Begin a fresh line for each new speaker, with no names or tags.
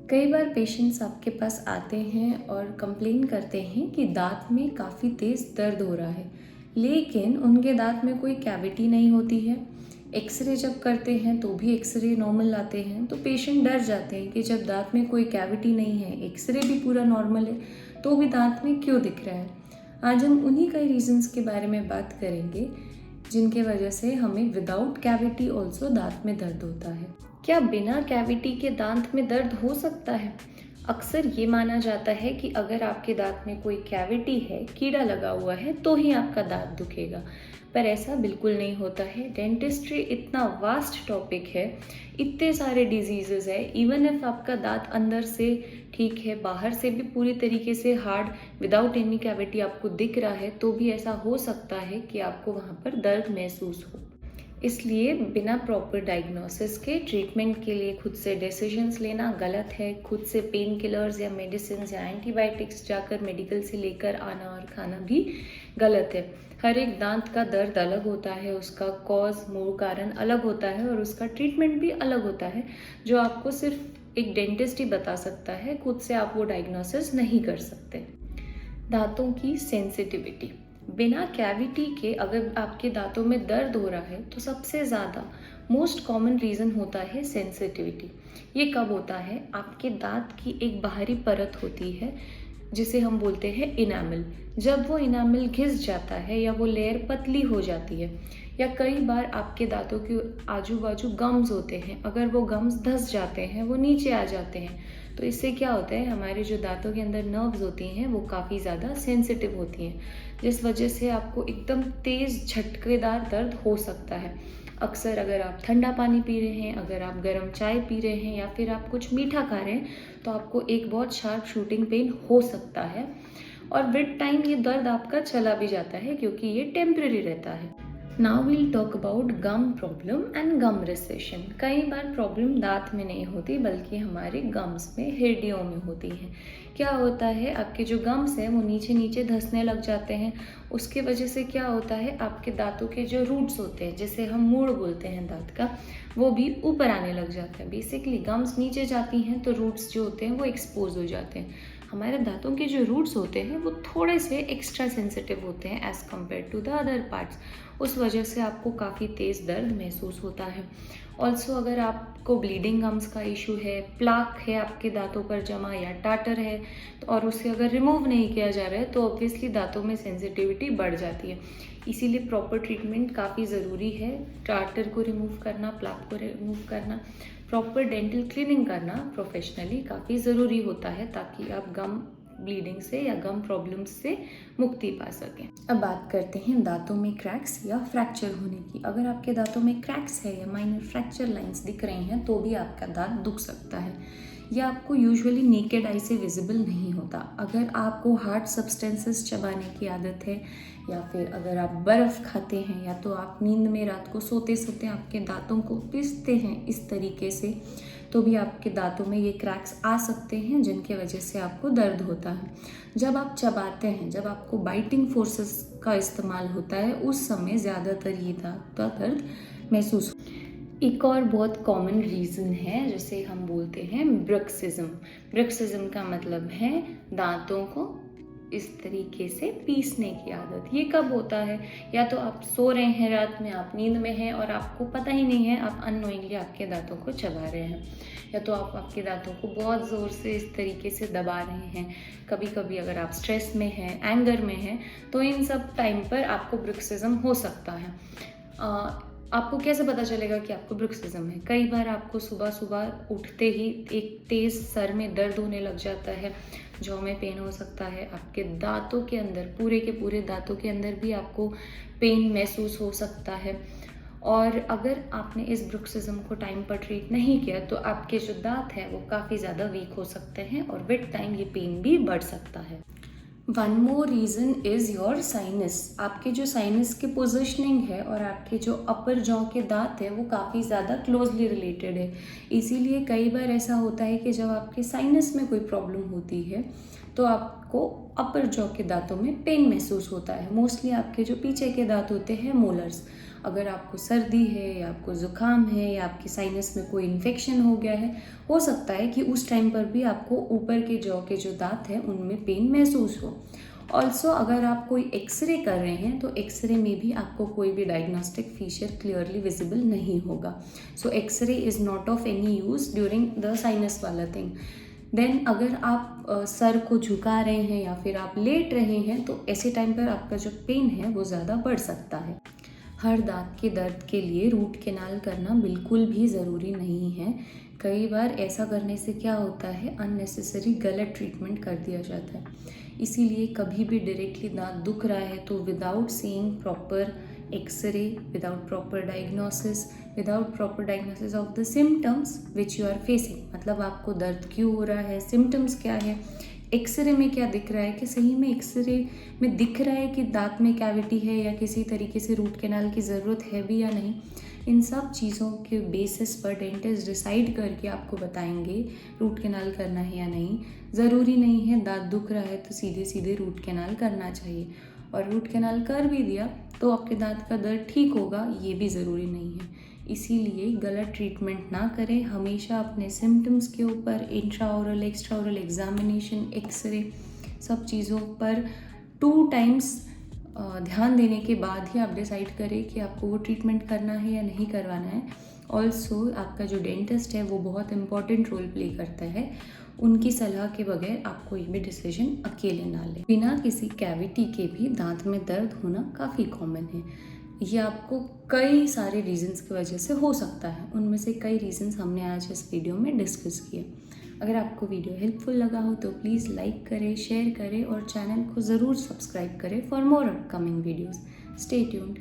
कई बार पेशेंट्स आपके पास आते हैं और कंप्लेन करते हैं कि दाँत में काफ़ी तेज़ दर्द हो रहा है, लेकिन उनके दाँत में कोई कैविटी नहीं होती है। एक्सरे जब करते हैं तो भी एक्सरे नॉर्मल आते हैं, तो पेशेंट डर जाते हैं कि जब दाँत में कोई कैविटी नहीं है, एक्सरे भी पूरा नॉर्मल है, तो भी दाँत में क्यों दिख रहा है। आज हम उन्हीं कई रीजंस के बारे में बात करेंगे जिनके वजह से हमें विदाउट कैविटी ऑल्सो दांत में दर्द होता है। क्या बिना कैविटी के दांत में दर्द हो सकता है? अक्सर ये माना जाता है कि अगर आपके दांत में कोई कैविटी है, कीड़ा लगा हुआ है, तो ही आपका दांत दुखेगा, पर ऐसा बिल्कुल नहीं होता है। डेंटिस्ट्री इतना वास्ट टॉपिक है, इतने सारे डिजीजेस है। इवन इफ आपका दांत अंदर से ठीक है, बाहर से भी पूरी तरीके से हार्ड विदाउट एनी कैविटी आपको दिख रहा है, तो भी ऐसा हो सकता है कि आपको वहाँ पर दर्द महसूस हो। इसलिए बिना प्रॉपर डायग्नोसिस के ट्रीटमेंट के लिए खुद से डिसीजंस लेना गलत है। खुद से पेन किलर्स या मेडिसिन या एंटीबायोटिक्स जाकर मेडिकल से लेकर आना और खाना भी गलत है। हर एक दांत का दर्द अलग होता है, उसका कॉज मूल कारण अलग होता है और उसका ट्रीटमेंट भी अलग होता है, जो आपको सिर्फ एक डेंटिस्ट ही बता सकता है। खुद से आप वो डायग्नोसिस नहीं कर सकते। दांतों की सेंसिटिविटी। बिना कैविटी के अगर आपके दांतों में दर्द हो रहा है तो सबसे ज़्यादा मोस्ट कॉमन रीज़न होता है सेंसिटिविटी। ये कब होता है? आपके दांत की एक बाहरी परत होती है जिसे हम बोलते हैं इनामल। जब वो इनामल घिस जाता है या वो लेयर पतली हो जाती है, या कई बार आपके दांतों के आजू बाजू गम्स होते हैं, अगर वो गम्स धंस जाते हैं, वो नीचे आ जाते हैं, तो इससे क्या होता है, हमारे जो दांतों के अंदर नर्व्स होती हैं वो काफ़ी ज़्यादा सेंसिटिव होती हैं, जिस वजह से आपको एकदम तेज़ झटकेदार दर्द हो सकता है। अक्सर अगर आप ठंडा पानी पी रहे हैं, अगर आप गर्म चाय पी रहे हैं या फिर आप कुछ मीठा खा रहे हैं, तो आपको एक बहुत शार्प शूटिंग पेन हो सकता है। और विद टाइम ये दर्द आपका चला भी जाता है क्योंकि ये टेम्परेरी रहता है। Now will talk about gum problem and gum recession. कई बार प्रॉब्लम दांत में नहीं होती बल्कि हमारे गम्स में, हड्डियों में होती है। क्या होता है, आपके जो गम्स हैं वो नीचे नीचे धंसने लग जाते हैं। उसके वजह से क्या होता है, आपके दांतों के जो रूट्स होते हैं, जिसे हम मूड़ बोलते हैं दांत का, वो भी ऊपर आने लग जाते हैं। बेसिकली गम्स नीचे जाती हैं तो रूट्स जो होते हैं वो एक्सपोज हो जाते हैं। हमारे दांतों के जो रूट्स होते हैं वो थोड़े से एक्स्ट्रा सेंसिटिव होते हैं as compare to the other parts. उस वजह से आपको काफ़ी तेज़ दर्द महसूस होता है। ऑल्सो अगर आपको ब्लीडिंग गम्स का इशू है, प्लाक है आपके दांतों पर जमा या टाटर है, तो और उसे अगर रिमूव नहीं किया जा रहा है तो ऑब्वियसली दांतों में सेंसिटिविटी बढ़ जाती है। इसीलिए प्रॉपर ट्रीटमेंट काफ़ी ज़रूरी है। टाटर को रिमूव करना, प्लाक को रिमूव करना, प्रॉपर डेंटल क्लीनिंग करना प्रोफेशनली काफ़ी ज़रूरी होता है, ताकि आप गम ब्लीडिंग से या गम प्रॉब्लम्स से मुक्ति पा सकें। अब बात करते हैं दांतों में क्रैक्स या फ्रैक्चर होने की। अगर आपके दांतों में क्रैक्स है या माइनर फ्रैक्चर लाइंस दिख रही हैं तो भी आपका दांत दुख सकता है। यह आपको यूजुअली नेकेड आई से विजिबल नहीं होता। अगर आपको हार्ड सब्सटेंसेस चबाने की आदत है, या फिर अगर आप बर्फ़ खाते हैं, या तो आप नींद में रात को सोते सोते आपके दांतों को पीसते हैं इस तरीके से, तो भी आपके दांतों में ये क्रैक्स आ सकते हैं, जिनके वजह से आपको दर्द होता है। जब आप चबाते हैं, जब आपको बाइटिंग फोर्सेस का इस्तेमाल होता है, उस समय ज़्यादातर ये दांत का दर्द महसूस। एक और बहुत कॉमन रीज़न है जिसे हम बोलते हैं ब्रक्सिज्म। ब्रक्सिज्म का मतलब है दांतों को इस तरीके से पीसने की आदत। ये कब होता है? या तो आप सो रहे हैं रात में, आप नींद में हैं और आपको पता ही नहीं है, आप अननोइंगली आपके दांतों को चबा रहे हैं, या तो आप आपके दांतों को बहुत ज़ोर से इस तरीके से दबा रहे हैं। कभी कभी अगर आप स्ट्रेस में हैं, एंगर में हैं, तो इन सब टाइम पर आपको ब्रक्सिज्म हो सकता है। आपको कैसे पता चलेगा कि आपको ब्रुक्सिज्म है? कई बार आपको सुबह सुबह उठते ही एक तेज़ सर में दर्द होने लग जाता है, जॉ में पेन हो सकता है, आपके दांतों के अंदर, पूरे के पूरे दांतों के अंदर भी आपको पेन महसूस हो सकता है। और अगर आपने इस ब्रुक्सिज्म को टाइम पर ट्रीट नहीं किया तो आपके जो दांत हैं वो काफ़ी ज़्यादा वीक हो सकते हैं और विद टाइम ये पेन भी बढ़ सकता है। One more reason is your sinus. आपके जो साइनस की पोजिशनिंग है और आपके जो अपर जॉ के दांत है वो काफ़ी ज़्यादा क्लोजली रिलेटेड है। इसीलिए कई बार ऐसा होता है कि जब आपके साइनस में कोई प्रॉब्लम होती है तो आपको अपर जॉ के दांतों में पेन महसूस होता है। मोस्टली आपके जो पीछे के दांत होते हैं मोलर्स, अगर आपको सर्दी है या आपको ज़ुकाम है या आपकी साइनस में कोई इन्फेक्शन हो गया है, हो सकता है कि उस टाइम पर भी आपको ऊपर के जॉ के जो दांत हैं उनमें पेन महसूस हो। ऑल्सो अगर आप कोई एक्सरे कर रहे हैं तो एक्सरे में भी आपको कोई भी डायग्नोस्टिक फीचर क्लियरली विजिबल नहीं होगा। So x ray is not of any use during the sinus वाला थिंग। देन अगर आप सर को झुका रहे हैं या फिर आप लेट रहे हैं तो ऐसे टाइम पर आपका जो पेन है वो ज़्यादा बढ़ सकता है। हर दांत के दर्द के लिए रूट कैनाल करना बिल्कुल भी ज़रूरी नहीं है। कई बार ऐसा करने से क्या होता है, अननेसेसरी गलत ट्रीटमेंट कर दिया जाता है। इसीलिए कभी भी डायरेक्टली दांत दुख रहा है तो without seeing proper x-ray, without proper diagnosis of the symptoms which you are facing, मतलब आपको दर्द क्यों हो रहा है, सिम्टम्स क्या है, एक्सरे में क्या दिख रहा है, कि सही में एक्सरे में दिख रहा है कि दांत में कैविटी है या किसी तरीके से रूट कैनाल की ज़रूरत है भी या नहीं। इन सब चीज़ों के बेसिस पर डेंटिस्ट डिसाइड करके आपको बताएंगे रूट कैनाल करना है या नहीं। ज़रूरी नहीं है दांत दुख रहा है तो सीधे सीधे रूट कैनाल करना चाहिए, और रूट कैनाल कर भी दिया तो आपके दांत का दर्द ठीक होगा, ये भी ज़रूरी नहीं है। इसीलिए गलत ट्रीटमेंट ना करें। हमेशा अपने सिम्टम्स के ऊपर इंट्राओरल एक्स्ट्राओरल एग्जामिनेशन, एक्सरे, सब चीज़ों पर 2 टाइम्स ध्यान देने के बाद ही आप डिसाइड करें कि आपको वो ट्रीटमेंट करना है या नहीं करवाना है। ऑल्सो आपका जो डेंटिस्ट है वो बहुत इंपॉर्टेंट रोल प्ले करता है। उनकी सलाह के बगैर आप कोई भी डिसीजन अकेले ना लें। बिना किसी कैविटी के भी दांत में दर्द होना काफ़ी कॉमन है। ये आपको कई सारे रीजंस की वजह से हो सकता है। उनमें से कई रीजंस हमने आज इस वीडियो में डिस्कस किए। अगर आपको वीडियो हेल्पफुल लगा हो तो प्लीज़ लाइक करें, शेयर करें और चैनल को ज़रूर सब्सक्राइब करें for more upcoming videos. Stay tuned.